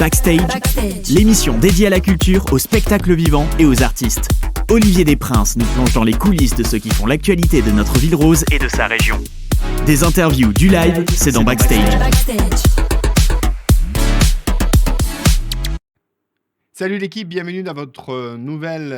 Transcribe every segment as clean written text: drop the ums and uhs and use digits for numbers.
Backstage, l'émission dédiée à la culture, au spectacle vivant et aux artistes. Olivier Desprinces nous plonge dans les coulisses de ceux qui font l'actualité de notre ville rose et de sa région. Des interviews, du live, c'est dans Backstage. Salut l'équipe, bienvenue dans votre nouvelle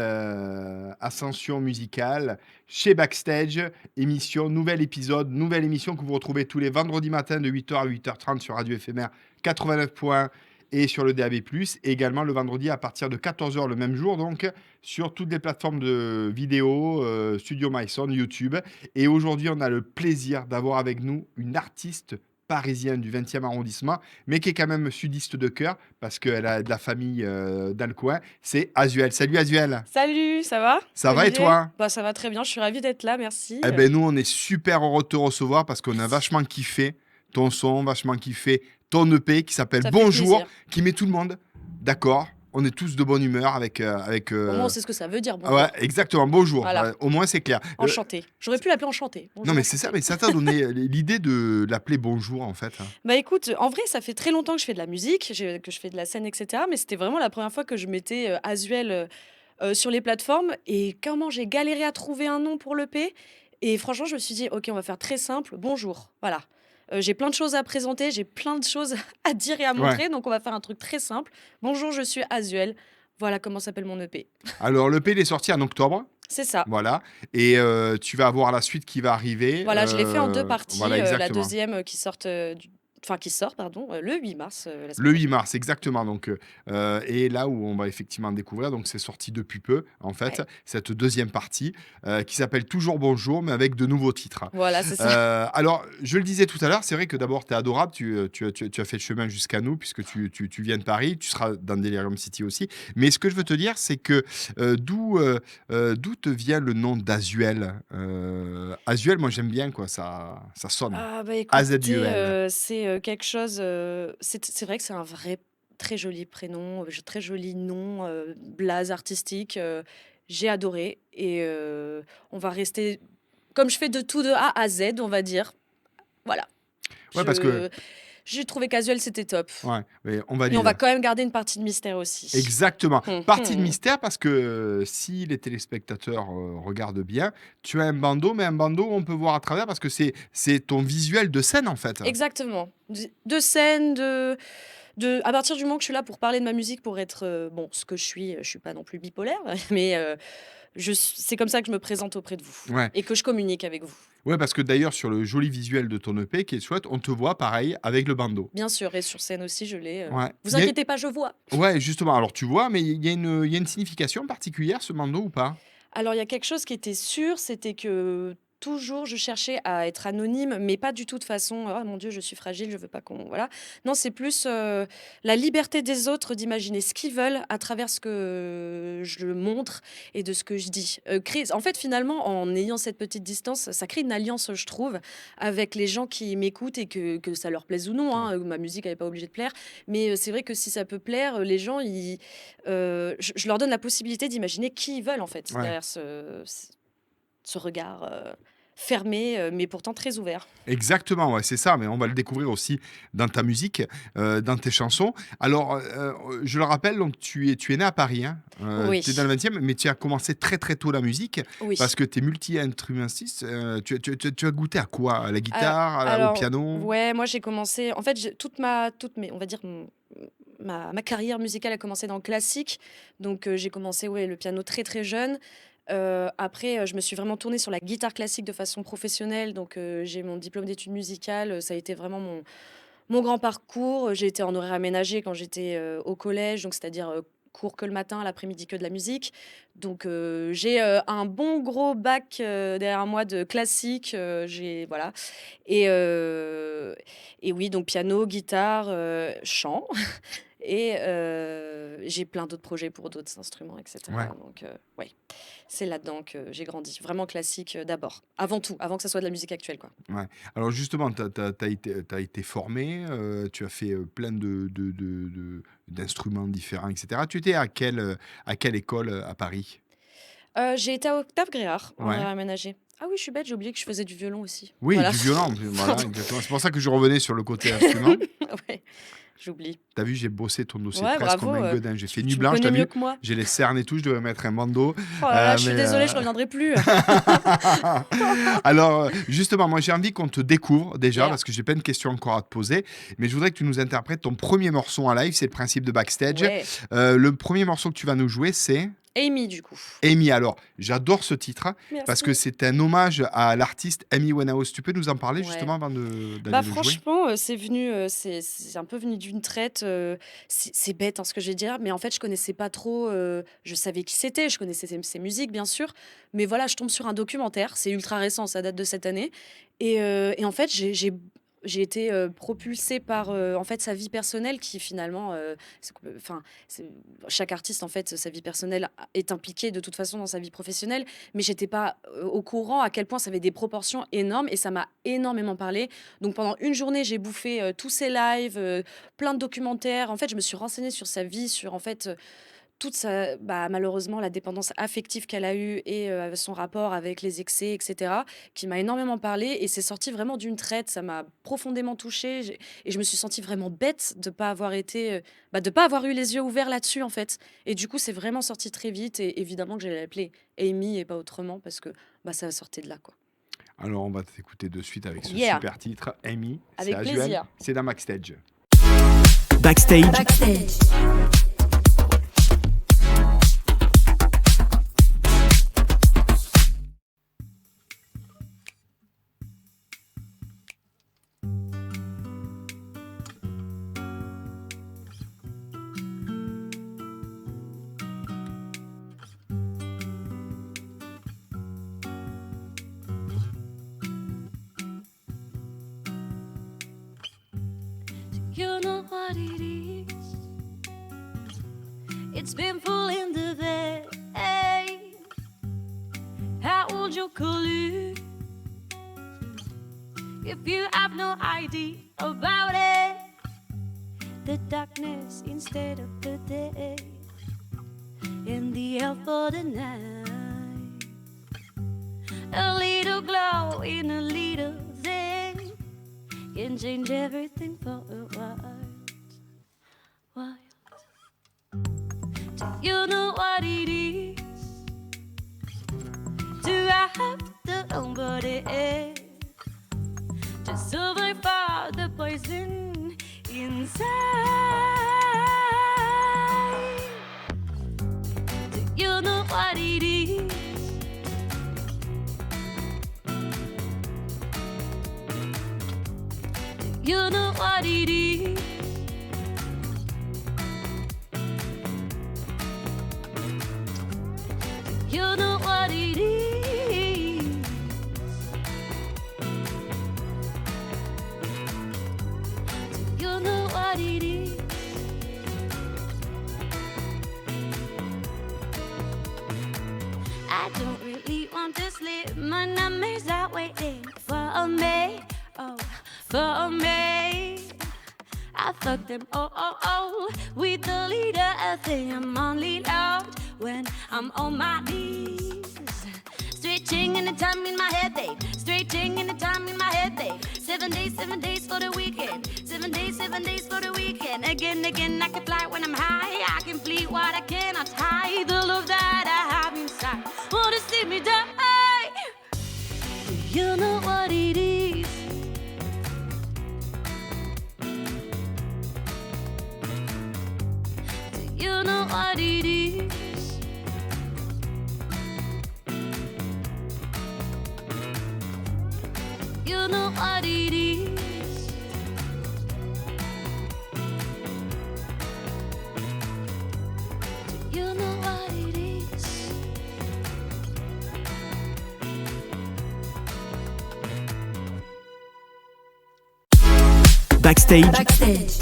ascension musicale chez Backstage, nouvel épisode, nouvelle émission que vous retrouvez tous les vendredis matins de 8h à 8h30 sur Radio Éphémère 89 points et sur le DAB+, et également le vendredi à partir de 14h le même jour, donc sur toutes les plateformes de vidéo, Studio MySound, YouTube. Et aujourd'hui, on a le plaisir d'avoir avec nous une artiste parisienne du 20e arrondissement, mais qui est quand même sudiste de cœur, parce qu'elle a de la famille dans le coin. C'est Azuel. Salut Azuel. Salut, ça va? Ça va et toi? Bah, ça va très bien, je suis ravie d'être là, merci. Eh ben nous, on est super heureux de te recevoir parce qu'on a vachement kiffé ton son, vachement kiffé ton EP qui s'appelle Ça fait Bonjour, plaisir. qui met tout le monde d'accord. On est tous de bonne humeur avec... Au moins, on sait ce que ça veut dire. Bon, Ouais, exactement, bonjour. Voilà. Au moins, c'est clair. enchanté. J'aurais pu l'appeler enchanté. Bonjour, Non, mais c'est enchanté. ça, mais ça t'a donné l'idée de l'appeler Bonjour, en fait. Bah écoute, en vrai, ça fait très longtemps que je fais de la musique, que je fais de la scène, etc. Mais c'était vraiment la première fois que je mettais Azuel sur les plateformes. Et comment j'ai galéré à trouver un nom pour l'EP. Et franchement, je me suis dit, ok, on va faire très simple. Bonjour, voilà. J'ai plein de choses à présenter, j'ai plein de choses à dire et à montrer. Donc on va faire un truc très simple. Bonjour, je suis Azuel. Voilà comment s'appelle mon EP. Alors, l'EP, il est sorti en octobre. C'est ça. Voilà. Et tu vas avoir la suite qui va arriver. Voilà, je l'ai fait en deux parties. Voilà, la exactement. deuxième qui sort, le 8 mars. La semaine Le 8 mars, exactement. Donc, et là où on va effectivement découvrir, donc c'est sorti depuis peu, en fait, Ouais. cette deuxième partie qui s'appelle Toujours Bonjour, mais avec de nouveaux titres. Voilà, c'est ça. Alors, je le disais tout à l'heure, c'est vrai que d'abord, tu es adorable, tu as fait le chemin jusqu'à nous, puisque tu viens de Paris, tu seras dans Delirium City aussi. Mais ce que je veux te dire, c'est que d'où te vient le nom d'Azuel Azuel, moi j'aime bien, quoi, ça sonne. Ah bah AZUL. écoutez, c'est quelque chose. C'est vrai que c'est un vrai très joli prénom, très joli nom, blaze artistique. J'ai adoré et on va rester comme je fais de tout de A à Z, on va dire. Voilà. Ouais, parce que... J'ai trouvé qu'Azuel c'était top. Ouais, mais on va Et dire... on va quand même garder une partie de mystère aussi. Exactement. Hum, Partie de hum. mystère parce que si les téléspectateurs regardent bien, tu as un bandeau, mais un bandeau on peut voir à travers parce que c'est ton visuel de scène en fait. Exactement. De scène, à partir du moment que je suis là pour parler de ma musique, pour être ce que je suis pas non plus bipolaire, mais c'est comme ça que je me présente auprès de vous Ouais. et que je communique avec vous. Ouais, parce que d'ailleurs sur le joli visuel de ton EP qui est chouette, on te voit pareil avec le bandeau. Bien sûr, et sur scène aussi, je l'ai. Ouais. Vous inquiétez pas, je vois. Ouais, justement. Alors tu vois, mais il y a une signification particulière ce bandeau ou pas? Alors, il y a quelque chose qui était sûr, c'était que toujours je cherchais à être anonyme, mais pas du tout de façon oh mon Dieu, je suis fragile, je veux pas qu'on. Voilà. Non, c'est plus la liberté des autres d'imaginer ce qu'ils veulent à travers ce que je montre et de ce que je dis. En fait, finalement, en ayant cette petite distance, ça crée une alliance, je trouve, avec les gens qui m'écoutent et que ça leur plaise ou non. Hein. Ma musique, elle n'est pas obligée de plaire. Mais c'est vrai que si ça peut plaire, les gens, je leur donne la possibilité d'imaginer qui ils veulent, en fait, Ouais. derrière ce regard fermé, mais pourtant très ouvert. Exactement, ouais, c'est ça, mais on va le découvrir aussi dans ta musique, dans tes chansons. Alors, je le rappelle, donc tu es né à Paris, hein, Oui. tu es dans le 20e, mais tu as commencé très très tôt la musique, Oui. parce que tu es multi-instrumentiste. Tu as goûté à quoi? À la guitare, Alors, au piano? ouais, moi j'ai commencé. En fait, on va dire, ma carrière musicale a commencé dans le classique. Donc, j'ai commencé le piano très très jeune. Après, je me suis vraiment tournée sur la guitare classique de façon professionnelle. Donc, j'ai mon diplôme d'études musicales. Ça a été vraiment mon grand parcours. J'ai été en horaire aménagé quand j'étais au collège, donc c'est-à-dire cours que le matin, l'après-midi que de la musique. Donc, j'ai un bon gros bac derrière moi de classique. Voilà. Et oui, donc piano, guitare, chant. Et j'ai plein d'autres projets pour d'autres instruments, etc. Ouais. Donc, ouais, c'est là-dedans que j'ai grandi. Vraiment classique d'abord. Avant tout, avant que ça soit de la musique actuelle, quoi. Ouais. Alors justement, tu as été formé, tu as fait plein d'instruments différents, etc. Tu étais à quelle école à Paris? J'ai été à Octave Gréard, en Ouais. horaire aménagé. Ah oui, je suis bête, j'ai oublié que je faisais du violon aussi. Oui, Voilà. du violon, voilà, exactement. C'est pour ça que je revenais sur le côté instrument. Ouais. j'oublie. T'as vu, j'ai bossé ton dossier de Ouais, presse bravo, comme un godin. J'ai fait nuit tu me blanche, connais t'as mieux vu? que moi. J'ai les cernes et tout, je devais mettre un bandeau. Oh là là, je suis Mais, désolée, je reviendrai plus. Alors, justement, moi j'ai envie qu'on te découvre déjà Yeah. parce que j'ai plein de questions encore à te poser. Mais je voudrais que tu nous interprètes ton premier morceau en live. C'est le principe de Backstage. Ouais. Le premier morceau que tu vas nous jouer, c'est Amy, du coup. Amy. Alors, j'adore ce titre parce que Merci. c'est un hommage à l'artiste Amy Winehouse. Tu peux nous en parler Ouais. justement avant d'aller Bah le jouer? franchement, c'est venu, c'est un peu venu d'une traite, c'est bête, hein, ce que je vais dire, mais en fait, je connaissais pas trop, je savais qui c'était, je connaissais ses musiques, bien sûr, mais voilà, je tombe sur un documentaire, c'est ultra récent, ça date de cette année et en fait, j'ai été, propulsée par, en fait, sa vie personnelle qui finalement, c'est chaque artiste, en fait, sa vie personnelle est impliquée de toute façon dans sa vie professionnelle, mais j'étais pas, au courant à quel point ça avait des proportions énormes et ça m'a énormément parlé. Donc pendant une journée, j'ai bouffé, tous ses lives, plein de documentaires. En fait, je me suis renseignée sur sa vie, sur en fait, toute sa malheureusement la dépendance affective qu'elle a eue et son rapport avec les excès et cetera, qui m'a énormément parlé et c'est sorti vraiment d'une traite. Ça m'a profondément touchée et je me suis sentie vraiment bête de pas avoir été, de pas avoir eu les yeux ouverts là-dessus, en fait et du coup, c'est vraiment sorti très vite et évidemment que j'allais l'appeler Amy et pas autrement parce que, ça sortait de là, quoi. Alors, on va t'écouter de suite avec ce Yeah, super titre, Amy. C'est avec Azuel, plaisir. c'est dans Backstage. Backstage, Backstage. You know what it is. It's painful in the vein. How would you collude if you have no idea about it? The darkness instead of the day, and the air for the night. A little glow in a little thing can change everything for a while. Do you know what it is to have the nobody to survive for the poison inside? Do you know what it is? You know what it is. You know what it is. You know what it is. I don't really want to sleep. My nightmares are waiting for me. Oh, for me. I fuck them with the leader. I think I'm only loud when I'm on my knees. Stretching in the time in my head, babe. Stretching in the time in my head, babe. 7 days for the weekend. 7 days for the weekend. Again, I can fly when I'm high. I can flee what I cannot hide. The love that I have inside. Wanna see me die? You know what it is. You know what it is. You know what it is. You know what it is. backstage, Backstage.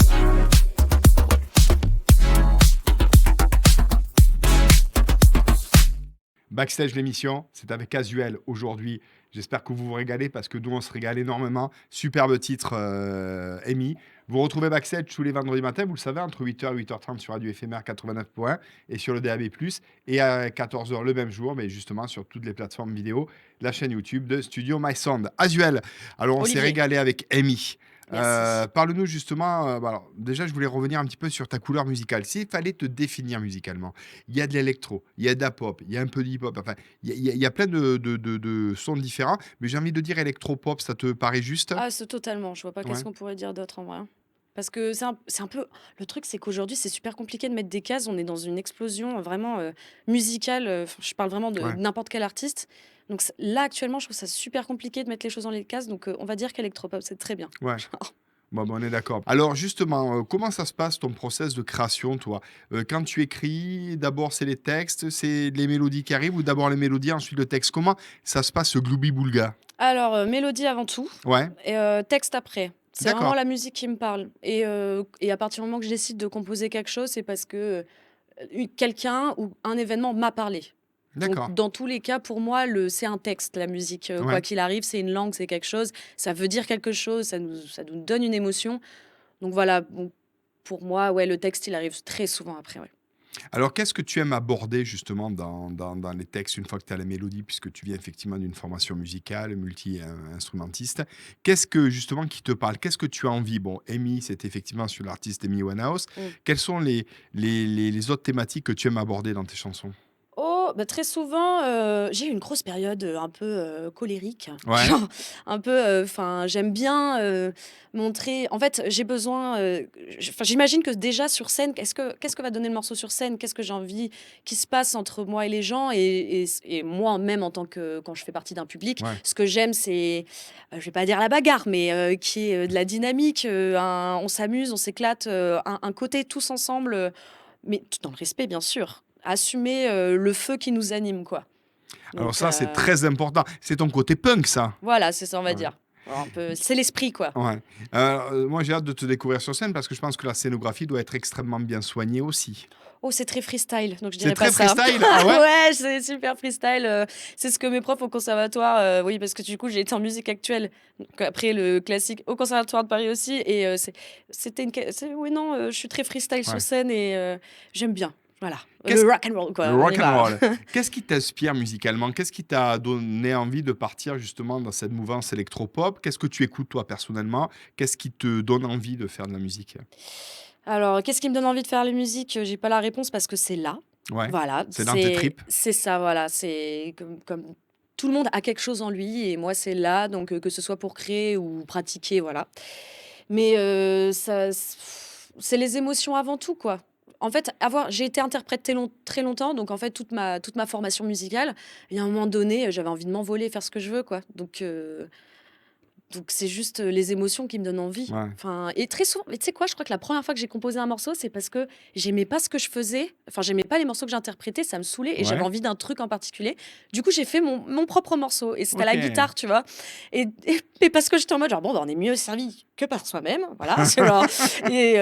Backstage l'émission, c'est avec Azuel aujourd'hui. J'espère que vous vous régalez parce que nous on se régale énormément. Superbe titre, Amy. Vous retrouvez Backstage tous les vendredis matins, vous le savez, entre 8h et 8h30 sur Radio Éphémère 89.1 et sur le DAB+. Et à 14h le même jour, mais justement sur toutes les plateformes vidéo, la chaîne YouTube de Studio My Sound. Azuel, alors on s'est Olivier. régalé avec Amy. Merci. Parle-nous justement, alors déjà je voulais revenir un petit peu sur ta couleur musicale. S'il fallait te définir musicalement, il y a de l'électro, il y a de la pop, il y a un peu de hip-hop, enfin il y a plein de sons différents, mais j'ai envie de dire électro-pop, ça te paraît juste? Ah, c'est totalement, je vois pas qu'est-ce Ouais, qu'on pourrait dire d'autre en vrai, hein. Parce que c'est un peu le truc, c'est qu'aujourd'hui, c'est super compliqué de mettre des cases. On est dans une explosion, vraiment, musicale, enfin, je parle vraiment de ouais, n'importe quel artiste. Donc là, actuellement, je trouve ça super compliqué de mettre les choses dans les cases, donc on va dire qu'électropop, c'est très bien. ouais. Bon, bah, on est d'accord. Alors justement, comment ça se passe ton process de création, toi? Quand tu écris, d'abord c'est les textes, c'est les mélodies qui arrivent ou d'abord les mélodies, ensuite le texte? Comment ça se passe ce gloubi-boulga? Alors, mélodie avant tout Ouais, et texte après. C'est vraiment d'accord, la musique qui me parle et à partir du moment que je décide de composer quelque chose, c'est parce que, quelqu'un ou un événement m'a parlé. Donc d'accord, dans tous les cas, pour moi, c'est un texte, la musique, quoi ouais. qu'il arrive, c'est une langue, c'est quelque chose, ça veut dire quelque chose, ça nous donne une émotion. Donc voilà, bon, pour moi, ouais, le texte, il arrive très souvent après, ouais. Alors, qu'est-ce que tu aimes aborder justement dans les textes une fois que tu as la mélodie, puisque tu viens effectivement d'une formation musicale, multi-instrumentiste? Qu'est-ce que justement qui te parle? Qu'est-ce que tu as envie? Bon, Amy, c'est effectivement sur l'artiste Amy Winehouse. Mmh. Quelles sont les autres thématiques que tu aimes aborder dans tes chansons? Oh, bah, très souvent, j'ai eu une grosse période, un peu, colérique. Ouais, Genre un peu, enfin, j'aime bien, montrer en fait, j'ai besoin, j'imagine que déjà sur scène, qu'est-ce que va donner le morceau sur scène? Qu'est-ce que j'ai envie qu'il se passe entre moi et les gens et moi même en tant que quand je fais partie d'un public, ouais. ce que j'aime c'est, je vais pas dire la bagarre, mais, qu'il y ait, de la dynamique, on s'amuse, on s'éclate, un côté tous ensemble, mais tout dans le respect bien sûr. Assumer, le feu qui nous anime, quoi. Alors Donc ça, c'est très important. C'est ton côté punk, ça? voilà, c'est ça, on va Ouais. dire. Un peu c'est l'esprit, quoi. Ouais. Moi, j'ai hâte de te découvrir sur scène parce que je pense que la scénographie doit être extrêmement bien soignée aussi. Oh, c'est très freestyle, donc je C'est dirais pas très ça. freestyle? Ah ouais? Ouais, c'est super freestyle, c'est ce que mes profs au conservatoire, oui, parce que du coup, j'ai été en musique actuelle, donc après le classique au conservatoire de Paris aussi et c'était une qua c'est oui, non, je suis très freestyle sur Ouais. scène et j'aime bien, voilà. Qu'est-ce Le rock and roll, Le quoi, on y rock and va. roll. Qu'est-ce qui t'inspire musicalement? Qu'est-ce qui t'a donné envie de partir justement dans cette mouvance électropop? Qu'est-ce que tu écoutes toi personnellement? Qu'est-ce qui te donne envie de faire de la musique? Alors, qu'est-ce qui me donne envie de faire la musique? J'ai pas la réponse parce que c'est là. Ouais, Voilà, c'est dans tes c'est tripes? c'est ça, voilà, c'est comme tout le monde a quelque chose en lui et moi, c'est là, donc que ce soit pour créer ou pratiquer, voilà. Mais c'est les émotions avant tout, quoi. En fait, j'ai été interprète très longtemps, donc en fait, toute ma formation musicale et à un moment donné, j'avais envie de m'envoler, faire ce que je veux, quoi. Donc c'est juste, les émotions qui me donnent envie. Ouais. Enfin et très souvent mais tu sais quoi? Je crois que la première fois que j'ai composé un morceau, c'est parce que j'aimais pas ce que je faisais, enfin j'aimais pas les morceaux que j'interprétais, ça me saoulait et j'avais Ouais. envie d'un truc en particulier. Du coup, j'ai fait mon propre morceau et c'était à la OK. guitare, tu vois? Et parce que j'étais en mode genre: «Bon, bah, on est mieux servi que par soi-même», voilà, c'est genre et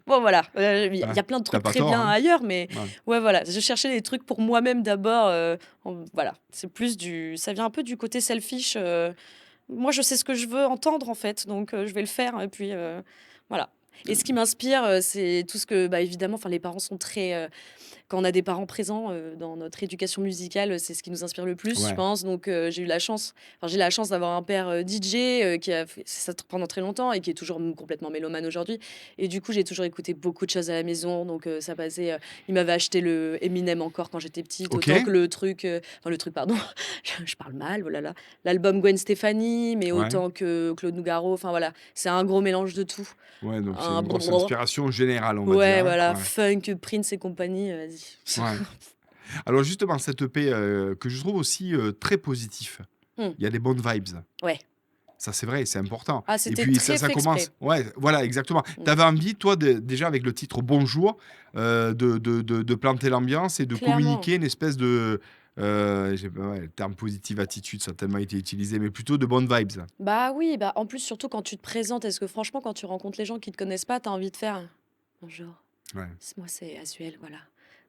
bon voilà, il y Ah, a plein de tu trucs pas très tort, bien hein. ailleurs, mais Ouais. ouais, voilà, je cherchais des trucs pour moi-même d'abord, voilà, c'est plus ça vient un peu du côté selfish, moi, je sais ce que je veux entendre, en fait, donc je vais le faire et puis, voilà. Et ce qui m'inspire, c'est tout ce que bah, évidemment, enfin, les parents sont très, quand on a des parents présents, dans notre éducation musicale, c'est ce qui nous inspire le plus, je Ouais. pense. Donc j'ai la chance d'avoir un père, DJ, qui a fait ça pendant très longtemps et qui est toujours complètement mélomane aujourd'hui et du coup, j'ai toujours écouté beaucoup de choses à la maison donc ça passait, il m'avait acheté le Eminem encore quand j'étais petite, autant OK. que le truc pardon, je parle mal, oh là là, l'album Gwen Stefani, mais Ouais. autant que Claude Nougaro, enfin voilà, c'est un gros mélange de tout. Ouais, donc c'est Un une grosse inspiration générale, on va dire, Ouais, hein? voilà, Ouais. funk, Prince et compagnie, vas-y. Ouais. Alors justement, cette EP, que je trouve aussi, très positif. Mmh, Il y a des bonnes vibes. ouais. Ça, c'est vrai, c'est important Ah, et c'était puis ça très ça fait exprès. commence ouais, voilà, exactement. Tu Mmh. avais envie, toi, déjà avec le titre «Bonjour», de planter l'ambiance et de Clairement. communiquer une espèce de, j'ai pas ouais, le terme positive attitude, ça a tellement été utilisé, mais plutôt de bonnes vibes. Bah oui, bah en plus, surtout quand tu te présentes, est-ce que franchement, quand tu rencontres les gens qui te connaissent pas, tu as envie de faire bonjour, Ouais, moi c'est Asuel, voilà.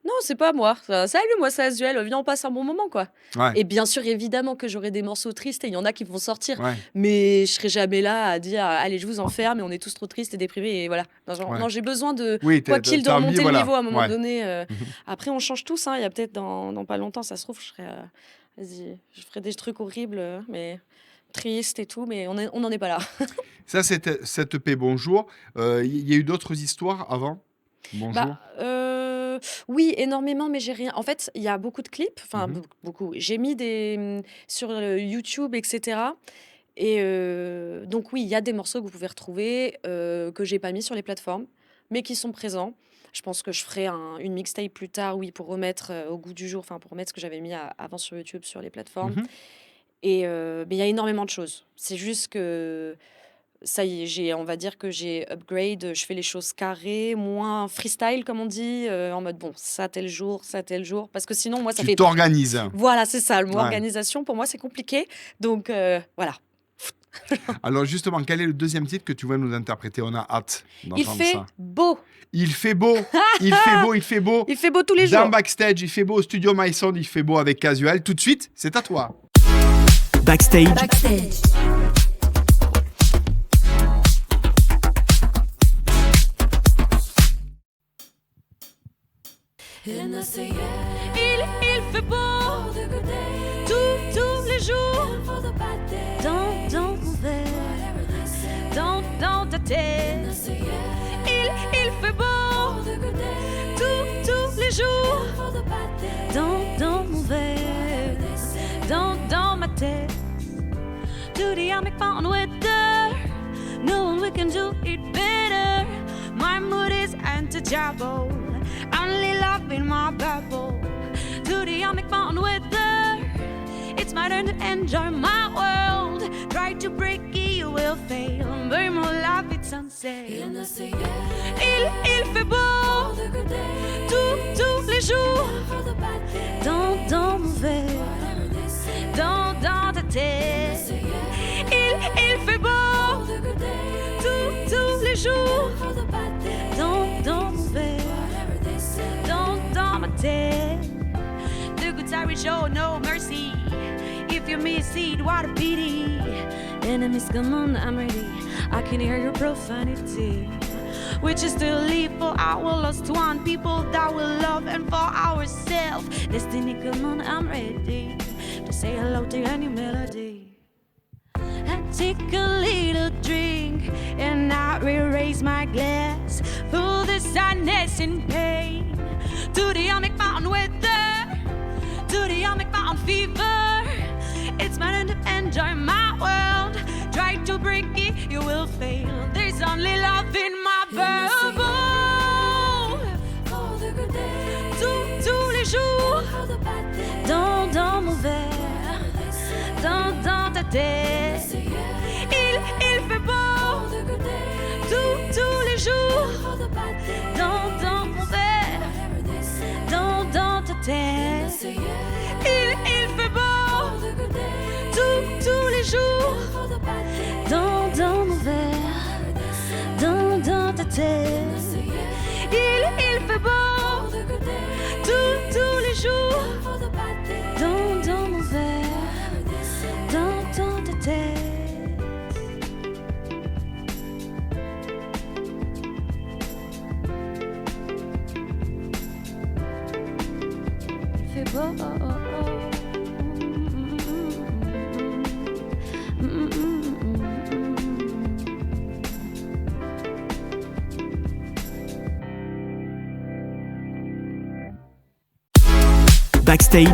Non, c'est pas moi. Salut, moi c'est Asuel, viens, on passe un bon moment, quoi. ouais, Et bien sûr, évidemment que j'aurai des morceaux tristes et il y en a qui vont sortir, ouais, mais je serai jamais là à dire allez, je vous enferme et on est tous trop tristes et déprimés et voilà. Non, genre, ouais. non, j'ai besoin de, Oui, quoi tu qu'il, de as envie, remonter le voilà, niveau à un moment ouais. donné. Mmh. Après, on change tous, hein. Il y a peut-être dans pas longtemps, ça se trouve, je serai, vas-y, je ferai des trucs horribles, mais triste et tout, mais on n'en est pas là. Ça, cette EP Bonjour. Il y a eu d'autres histoires avant Bonjour. Bah, oui, énormément, mais j'ai rien. En fait, il y a beaucoup de clips, enfin Mhm. beaucoup. J'ai mis sur YouTube, etc. Et donc oui, il y a des morceaux que vous pouvez retrouver que j'ai pas mis sur les plateformes, mais qui sont présents. Je pense que je ferai une mixtape plus tard, oui, pour remettre au goût du jour, enfin pour remettre ce que j'avais mis avant sur YouTube sur les plateformes. Mhm. Et mais il y a énormément de choses. C'est juste que ça y est, on va dire que j'ai upgrade, je fais les choses carrées, moins freestyle comme on dit, en mode bon, ça tel jour, parce que sinon moi ça Tu fait t'organises. voilà, c'est ça, le mot Ouais. organisation pour moi c'est compliqué. Donc voilà. Alors justement, quel est le deuxième titre que tu vas nous interpréter? On a hâte Il d'entendre fait ça. beau. Il fait beau, il fait beau, il fait beau. Il fait beau tous les Dans jours. Backstage, il fait beau. Au studio My Sound, il fait beau avec Casual. Tout de suite, c'est à toi. Backstage, Il fait beau tous les jours dans mon verre, dans ta tête. Il fait beau tous les jours dans mon verre, dans ma tête. To the atomic fountain weather, no one we can do it better. My mood is untouchable, only love in my bubble. To the atomic fountain weather, it's my turn to enjoy my world. Try to break it, you will fail. Burn my love, it's on sale. Il fait beau tous les jours dans mon verre, dans ta tête. Il fait beau tous les jours dans mon verre, dans ma tête. The good side will show no mercy. If you miss it, what a pity. Enemies, come on, I'm ready. I can hear your profanity. We just to live for our lost one, people that will love and for ourselves. Destiny, come on, I'm ready to say hello to your new melody. I take a little drink and I will raise my glass for the sadness and pain. To the atomic mountain weather, to the atomic mountain fever. It's my turn to enjoy my world. Try to break it, you will fail. There's only love in my bubble. Tous les jours dans mon verre, dans ta tête. Il fait beau tous les jours dans mon verre, dans ta tête. Il fait beau tous les jours dans mon verre, dans ta tête. Il fait beau tous les jours dans mon verre, dans ta tête. Il fait beau. Backstage,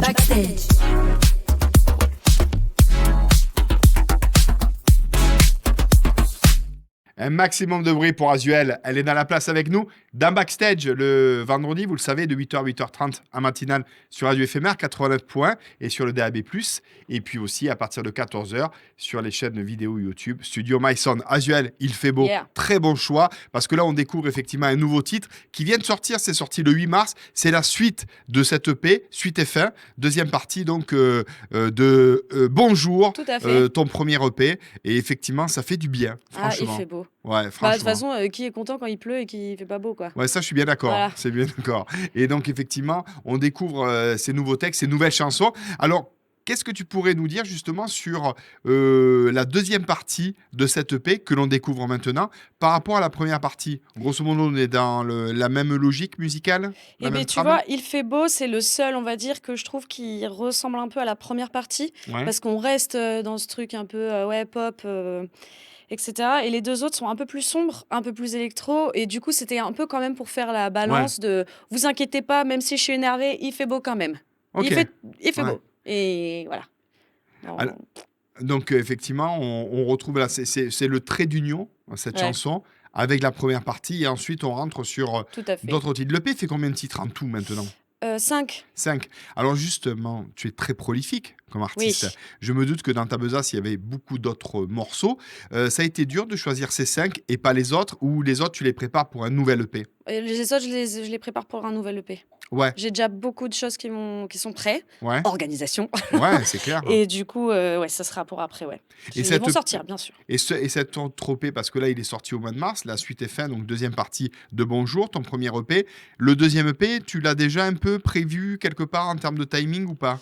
Un maximum de bruit pour Azuel. Elle est dans la place avec nous. Dans Backstage, le vendredi, vous le savez, de 8h à 8h30 en matinale sur Radio Éphémère 89.1 et sur le DAB+. Et puis aussi à partir de 14h sur les chaînes vidéo YouTube. Studio My Sound. Azuel, il fait beau. Yeah. Très bon choix parce que là, on découvre effectivement un nouveau titre qui vient de sortir. C'est sorti le 8 mars. C'est la suite de cette EP, Suite et Fin. Deuxième partie donc de Bonjour, Tout à fait. ton premier EP. Et effectivement, ça fait du bien, Ah, il franchement. fait beau. Ouais, Bah, de franchement. toute façon, qui est content quand il pleut et qu'il fait pas beau, quoi. Ouais, ça, je suis bien d'accord. Voilà. C'est bien d'accord. Et donc, effectivement, on découvre ces nouveaux textes, ces nouvelles chansons. Alors, Qu'est-ce que tu pourrais nous dire justement sur la deuxième partie de cette EP que l'on découvre maintenant par rapport à la première partie? Grosso modo, on est dans la même logique musicale, la Et bien, même tu trame? vois, Il fait beau, c'est le seul, on va dire, que je trouve qui ressemble un peu à la première partie, Ouais, parce qu'on reste dans ce truc un peu ouais, pop, etc. Et les deux autres sont un peu plus sombres, un peu plus électro, et du coup, c'était un peu quand même pour faire la ouais, balance de vous inquiétez pas, même si je suis énervée, il fait beau quand même. ok, Il fait ouais. beau. Et voilà. Al- Non, Donc, effectivement, on retrouve là, c'est le trait d'union, cette ouais, chanson, avec la première partie, et ensuite on rentre sur tout à fait. d'autres titres. L'EP fait combien de titres en tout maintenant? 5, 5. Alors justement, tu es très prolifique comme artiste. oui. Je me doute que dans ta besace, il y avait beaucoup d'autres morceaux. Ça a été dur de choisir ces 5 et pas les autres, ou les autres, tu les prépares pour un nouvel EP? Et les autres, je les prépare pour un nouvel EP. Ouais, J'ai déjà beaucoup de choses qui sont prêtes. ouais, Organisation. ouais, c'est clair. Et du coup, ouais, ça sera pour après, ouais. Et, Ils cette, vont sortir, bien sûr. et cet autre EP, parce que là, il est sorti au mois de mars, la suite est fin, donc deuxième partie de Bonjour, ton premier EP. Le deuxième EP, tu l'as déjà un peu prévu quelque part en termes de timing ou pas?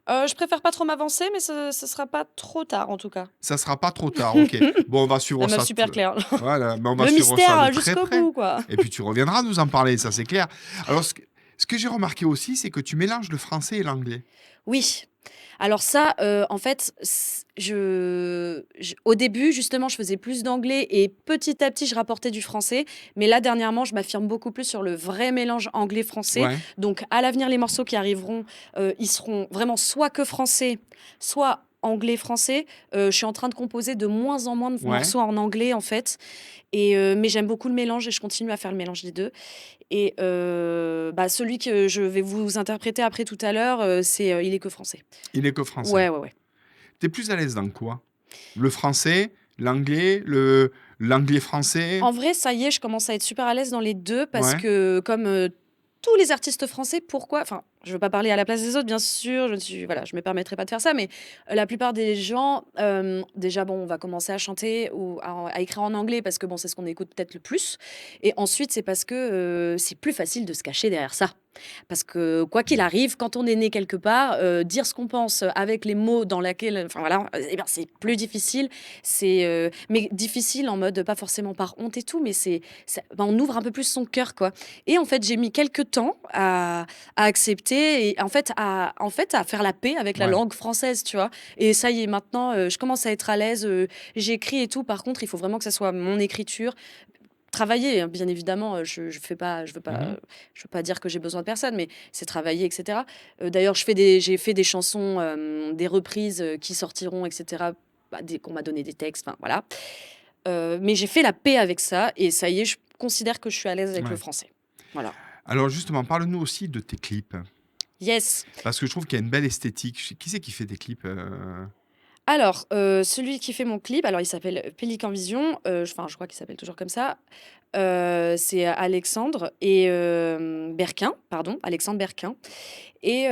Je préfère pas trop m'avancer, mais ce sera pas trop tard, en tout cas. Ça sera pas trop tard, ok. Bon, on va suivre La meuf ça. super claire. Voilà, mais on va Le suivre ça mystère de très jusqu'au près. bout, quoi. Et puis tu reviendras nous en parler, ça c'est clair. Alors, ce que j'ai remarqué aussi, c'est que tu mélanges le français et l'anglais. Oui. Alors ça, en fait, au début, justement, je faisais plus d'anglais et petit à petit, je rapportais du français. Mais là, dernièrement, je m'affirme beaucoup plus sur le vrai mélange anglais-français. Ouais, Donc, à l'avenir, les morceaux qui arriveront, ils seront vraiment soit que français, soit anglais-français. Je suis en train de composer de moins en moins de ouais. morceaux en anglais, en fait. Mais j'aime beaucoup le mélange et je continue à faire le mélange des deux. Et celui que je vais vous interpréter après tout à l'heure, c'est Il est que français. Il est que français. Ouais, ouais, ouais. T'es plus à l'aise dans quoi? Le français, l'anglais, l'anglais-français? En vrai, ça y est, je commence à être super à l'aise dans les deux parce Ouais, que comme tous les artistes français, pourquoi enfin, je veux pas parler à la place des autres, bien sûr, je me permettrai pas de faire ça, mais la plupart des gens, déjà, bon, on va commencer à chanter ou à écrire en anglais parce que bon, c'est ce qu'on écoute peut-être le plus. Et ensuite, c'est parce que c'est plus facile de se cacher derrière ça. Parce que quoi qu'il arrive, quand on est né quelque part, dire ce qu'on pense avec les mots dans lesquels, enfin voilà, eh ben, c'est plus difficile. Mais difficile en mode pas forcément par honte et tout, mais ben, on ouvre un peu plus son cœur, quoi. Et en fait, j'ai mis quelques temps à accepter et en fait à faire la paix avec la ouais. langue française, tu vois. Et ça y est, maintenant, je commence à être à l'aise. J'écris et tout. Par contre, il faut vraiment que ça soit mon écriture. Travailler, hein, bien évidemment, je fais pas, Mhm. je veux pas dire que j'ai besoin de personne, mais c'est travailler, etc. D'ailleurs, j'ai fait des chansons, des reprises qui sortiront, etc. Bah, dès qu'on m'a donné des textes, enfin voilà. Mais j'ai fait la paix avec ça et ça y est, je considère que je suis à l'aise avec le Ouais. français. Voilà. Alors justement, parle-nous aussi de tes clips. Yes. Parce que je trouve qu'il y a une belle esthétique. Qui c'est qui fait tes clips? Alors, celui qui fait mon clip, alors il s'appelle Pélican Vision, enfin je crois qu'il s'appelle toujours comme ça. C'est Alexandre et Berquin, pardon, Alexandre Berquin. Et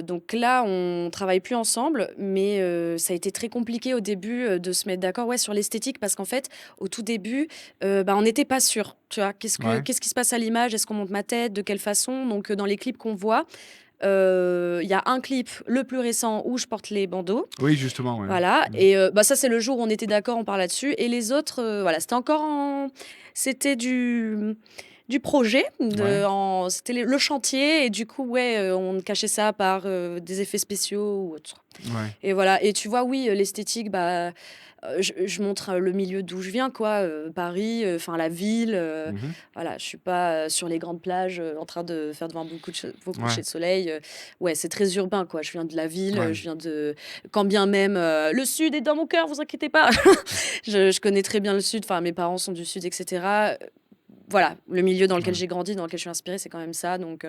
donc là, on travaille plus ensemble, mais ça a été très compliqué au début de se mettre d'accord, ouais, sur l'esthétique parce qu'en fait, au tout début, bah, on n'était pas sûr, tu vois? Ouais. Qu'est-ce qui se passe à l'image? Est-ce qu'on monte ma tête? De quelle façon? Donc dans les clips qu'on voit, il y a un clip, le plus récent, où je porte les bandeaux. Oui, justement, ouais. Voilà, Mhm. et bah, ça, c'est le jour où on était d'accord, on parle là-dessus. Et les autres, voilà, c'était du projet, Ouais. c'était le chantier, et du coup, ouais, on cachait ça par des effets spéciaux ou autre. Ouais. Et voilà, et tu vois, oui, l'esthétique, bah, je montre le milieu d'où je viens, quoi, Paris, enfin la ville. Mhm. Voilà, je suis pas sur les grandes plages en train de faire devant beau Ouais. coucher de soleil. Ouais, c'est très urbain, quoi. Je viens de la ville, Ouais. je viens de. Quand bien même, le sud est dans mon cœur, vous inquiétez pas. Je connais très bien le sud, enfin, mes parents sont du sud, etc. Voilà, le milieu dans lequel Ouais. j'ai grandi, dans lequel je suis inspirée, c'est quand même ça. Donc,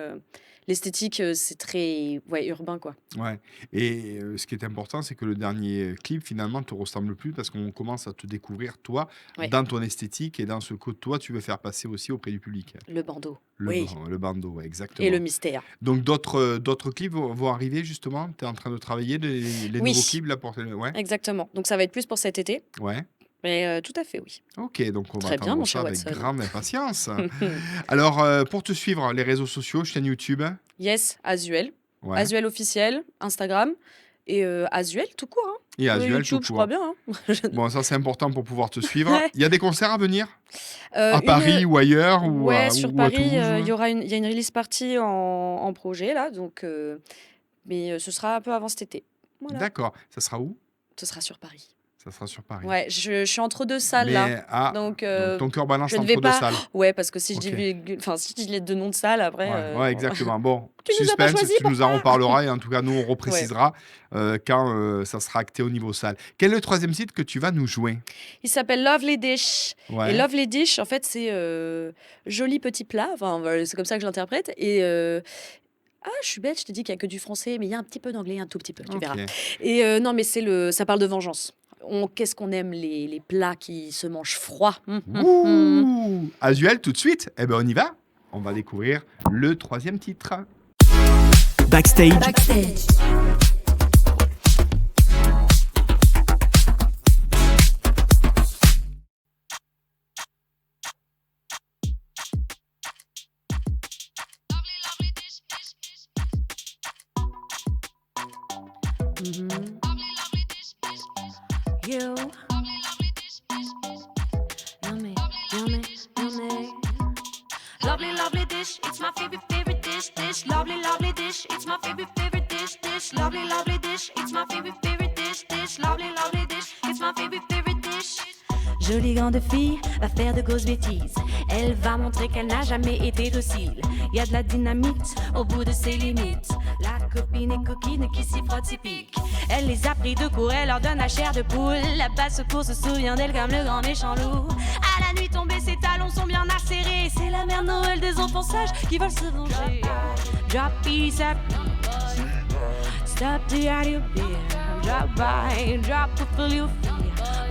l'esthétique, c'est très ouais, urbain, quoi. Ouais. Et ce qui est important, c'est que le dernier clip, finalement, te ressemble plus parce qu'on commence à te découvrir, toi, Ouais, dans ton esthétique et dans ce que toi, tu veux faire passer aussi auprès du public. le bandeau. Le, Oui, le bandeau, ouais, et le exactement. mystère. Donc, d'autres clips vont arriver, justement. Tu es en train de travailler les nouveaux Oui, clips là pour. Ouais. exactement. Donc, ça va être plus pour cet été. Ouais. Mais tout à fait, oui. Ok, donc on va Très bien, attendre mon ça cher avec Watson. grande impatience. Alors, pour te suivre, les réseaux sociaux, chaîne YouTube. Yes, Azuel. Ouais. Azuel officiel, Instagram. Et Azuel, tout court. Hein. Et Azuel, YouTube, tout je court. crois bien. Hein. Bon, ça, c'est important pour pouvoir te suivre. Ouais. Il y a des concerts à venir Euh, à une- Paris ou ailleurs ou Ouais, à, sur ou à Paris, Toulouse il y a une release party en projet, là. Donc, mais ce sera un peu avant cet été. Voilà. D'accord. Ça sera où? Ce sera sur Paris. Ça sera sur Paris. Ouais, je suis entre deux salles, là. Mais Donc, donc ton cœur balance je ne entre vais deux pas. salles. Ouais, parce que si Ok. je dis, si je dis les deux noms de salles, après. Ouais, bon. exactement. Bon, Tu nous as pas suspense, choisi, tu nous en pourquoi? reparleras et en tout cas, nous, on reprécisera quand ça sera acté au niveau salle. Quel est le troisième titre que tu vas nous jouer? Il s'appelle Lovely Dish. Ouais. Et Lovely Dish, en fait, c'est joli petit plat. Enfin, voilà, c'est comme ça que je l'interprète. Et je suis bête, je te dis qu'il n'y a que du français, mais il y a un petit peu d'anglais, un tout petit peu, tu verras. Ok. Et non, mais ça parle de vengeance. Qu'est-ce qu'on aime les plats qui se mangent froid. Ouh, Azuel, tout de suite. Eh ben, on y va. On va découvrir le troisième titre. Backstage, You. Yummy, yummy, yummy. Lovely, lovely dish. It's my favorite dish. Lovely, lovely dish. It's my favorite dish. Lovely, lovely dish. It's my favorite dish. Lovely, lovely dish. It's my favorite dish. Jolie grande fille va faire de grosses bêtises. Elle va montrer qu'elle n'a jamais été docile. Y a de la dynamite au bout de ses limites. La copine est coquine qui s'y frotte, s'y pique. Elle les a pris de court, elle leur donne la chair de poule. La basse secours se souvient d'elle comme le grand méchant loup. À la nuit tombée, ses talons sont bien acérés. C'est la mère Noël des enfants sages qui veulent se venger. Drop it, stop the audio beer. Drop by, drop to fill your fear.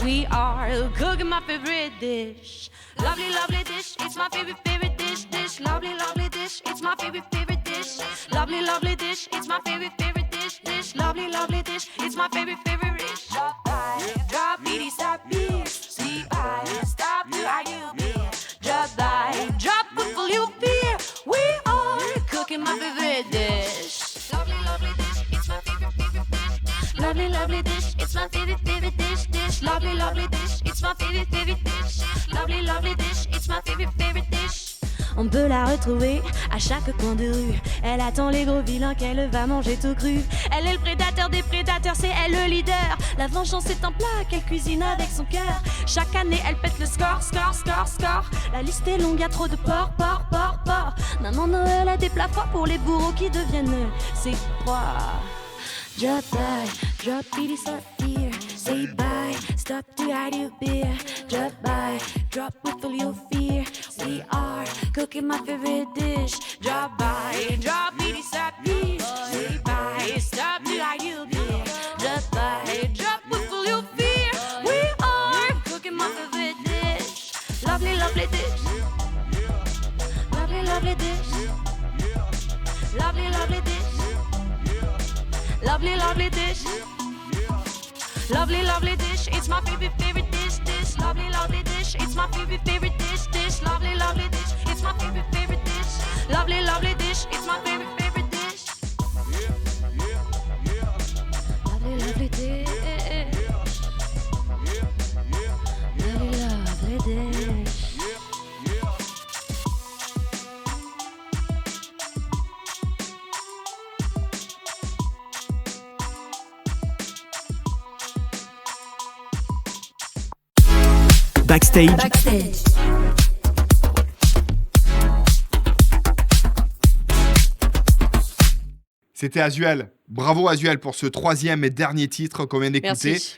We are cooking my favorite dish. Lovely, lovely dish. It's my favorite dish. Lovely, lovely dish. It's my favorite dish. Lovely, lovely dish. It's my favorite dish. Lovely, lovely dish. It's my favorite dish. Drop by, drop it, stop it. See by, stop the audio beer. Drop by, drop to fill your fear. We are cooking my favorite dish. Lovely, lovely dish. It's my favorite dish. Lovely, lovely dish. It's my favorite dish. Lovely, lovely dish. It's my favorite dish. Lovely, lovely dish. It's my favorite dish. On peut la retrouver à chaque coin de rue. Elle attend les gros vilains qu'elle va manger tout cru. Elle est le prédateur des prédateurs, c'est elle le leader. La vengeance est un plat qu'elle cuisine avec son cœur. Chaque année elle pète le score. La liste est longue, y'a trop de porc. Maman Noël a des plats froids pour les bourreaux qui deviennent ses proies. Drop by, drop it, stop here. Say bye, stop to hide your beer. Drop by, drop with all your fear. We are cooking my favorite dish. Drop by, drop it, stop here. Say bye, stop to hide your beer. Drop by, drop with all your fear. We are cooking my favorite dish. Lovely, lovely dish. Lovely, lovely dish. Lovely, lovely dish. Lovely, lovely dish. Lovely, lovely dish. It's my favorite dish. Lovely, lovely dish. It's my favorite dish. Lovely, lovely dish. It's my favorite dish. Lovely, lovely dish. It's my favorite dish. Lovely, lovely dish. Lovely, lovely dish. Backstage, C'était Azuel. Bravo Azuel pour ce troisième et dernier titre qu'on vient d'écouter. Merci.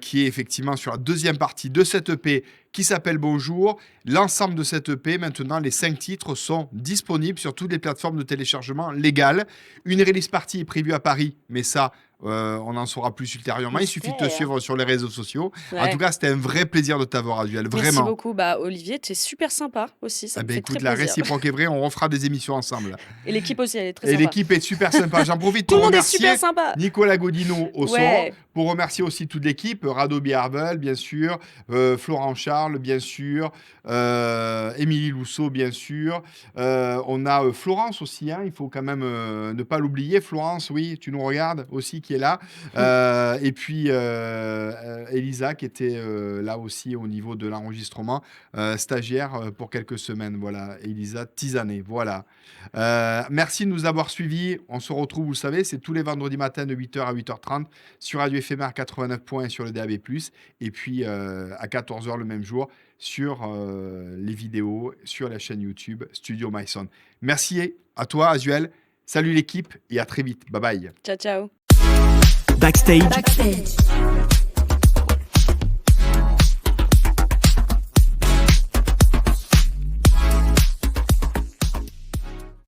Qui est effectivement sur la deuxième partie de cette EP qui s'appelle Bonjour. L'ensemble de cette EP, maintenant, les 5 titres sont disponibles sur toutes les plateformes de téléchargement légales. Une release party est prévue à Paris, mais ça, on en saura plus ultérieurement. Il suffit de te suivre sur les réseaux sociaux. Ouais. En tout cas, c'était un vrai plaisir de t'avoir, Azuel. Merci Vraiment. beaucoup. Bah, Olivier, tu es super sympa aussi. Ça me fait Écoute, très la plaisir. réciproque est vraie. On refera des émissions ensemble. Et l'équipe aussi, elle est très Et sympa. l'équipe est super sympa. J'en profite Tout pour le monde est remercier super sympa. Nicolas Godino au Ouais. son, pour remercier aussi toute l'équipe, Rado Biarbel, bien sûr, Florent Char, Charles, bien sûr. Émilie Lousseau, bien sûr. On a Florence aussi, hein, il faut quand même ne pas l'oublier. Florence, oui, tu nous regardes aussi, qui est là. Et puis Elisa, qui était là aussi au niveau de l'enregistrement, stagiaire pour quelques semaines. Voilà, Elisa Tisanet. Voilà. Merci de nous avoir suivis. On se retrouve, vous le savez, c'est tous les vendredis matins de 8h à 8h30 sur Radio Éphémère 89 points sur le DAB+. Et puis à 14h le même jour sur les vidéos sur la chaîne YouTube Studio MySound. Merci à toi, Azuel. Salut l'équipe et à très vite. Bye bye. Ciao, ciao. Backstage, Backstage.